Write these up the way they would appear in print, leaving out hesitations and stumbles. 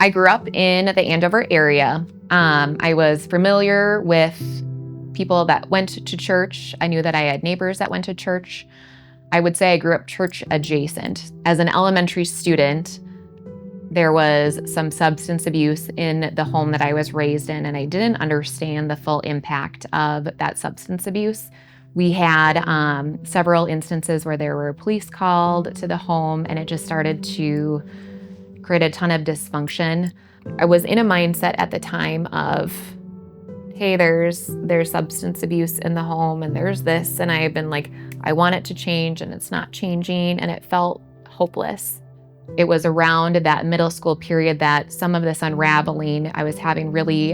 I grew up in the Andover area. I was familiar with people that went to church. I knew that I had neighbors that went to church. I would say I grew up church adjacent. As an elementary student, there was some substance abuse in the home that I was raised in, and I didn't understand the full impact of that substance abuse. We had several instances where there were police called to the home, and it just started to create a ton of dysfunction. I was in a mindset at the time of, hey, there's substance abuse in the home, and there's this, and I've been like, I want it to change, and it's not changing, and it felt hopeless. It was around that middle school period that some of this unraveling, I was having really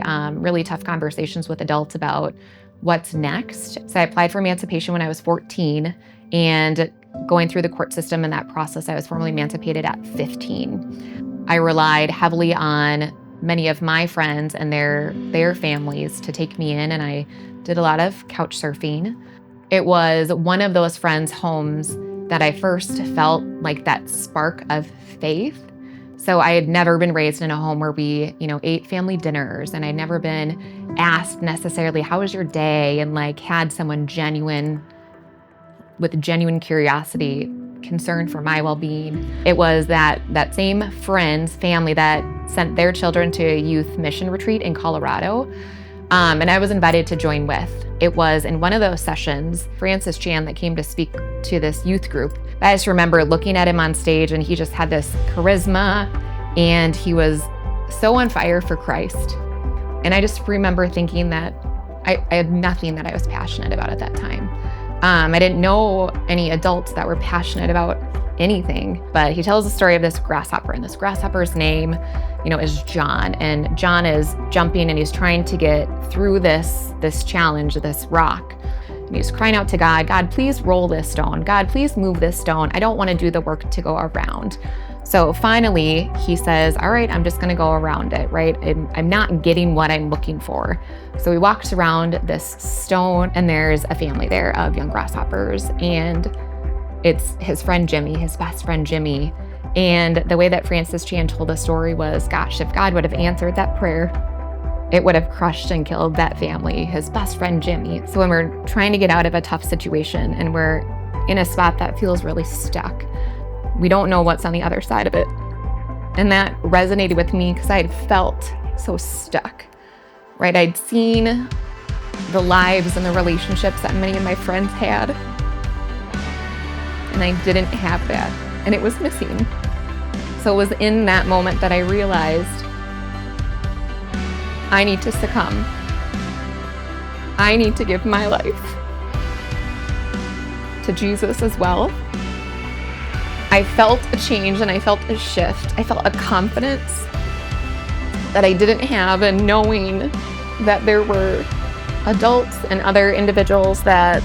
tough conversations with adults about what's next. So I applied for emancipation when I was 14, and going through the court system in that process, I was formally emancipated at 15. I relied heavily on many of my friends and their families to take me in, and I did a lot of couch surfing. It was one of those friends' homes that I first felt like that spark of faith. So I had never been raised in a home where we, ate family dinners, and I'd never been asked necessarily, how was your day? And had someone with genuine curiosity, concern for my well-being. It was that same friend's family that sent their children to a youth mission retreat in Colorado. And I was invited to join with. It was in one of those sessions, Francis Chan, that came to speak to this youth group. I just remember looking at him on stage, and he just had this charisma, and he was so on fire for Christ. And I just remember thinking that I had nothing that I was passionate about at that time. I didn't know any adults that were passionate about anything, but he tells the story of this grasshopper, and this grasshopper's name, is John. And John is jumping, and he's trying to get through this challenge, this rock. And he's crying out to God, God, please roll this stone. God, please move this stone. I don't want to do the work to go around. So finally, he says, all right, I'm just going to go around it, right? I'm not getting what I'm looking for. So he walks around this stone, and there's a family there of young grasshoppers, and it's his friend Jimmy, his best friend Jimmy. And the way that Francis Chan told the story was, gosh, if God would have answered that prayer, it would have crushed and killed that family, his best friend Jimmy. So when we're trying to get out of a tough situation and we're in a spot that feels really stuck, we don't know what's on the other side of it. And that resonated with me because I had felt so stuck, right? I'd seen the lives and the relationships that many of my friends had, and I didn't have that, and it was missing. So it was in that moment that I realized I need to succumb. I need to give my life to Jesus as well. I felt a change, and I felt a shift. I felt a confidence that I didn't have, and knowing that there were adults and other individuals that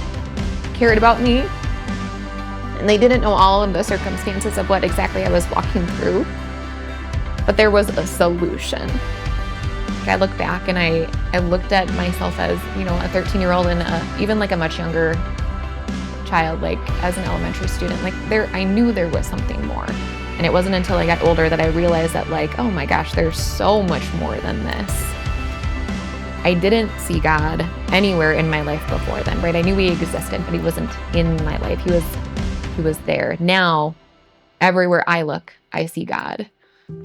cared about me, and they didn't know all of the circumstances of what exactly I was walking through, but there was a solution. I look back, and I looked at myself as, a 13-year-old and even a much younger child, as an elementary student, I knew there was something more. And it wasn't until I got older that I realized that oh my gosh, there's so much more than this. I didn't see God anywhere in my life before then, right? I knew he existed, but he wasn't in my life. He was there. Now, everywhere I look, I see God,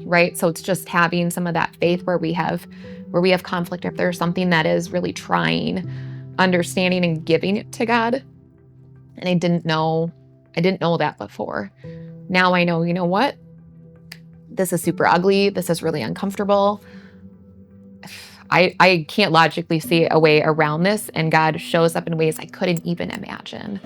right? So it's just having some of that faith where we have conflict. If there's something that is really trying, understanding and giving it to God. And I didn't know that before. Now I know, what? This is super ugly. This is really uncomfortable. I can't logically see a way around this, and God shows up in ways I couldn't even imagine.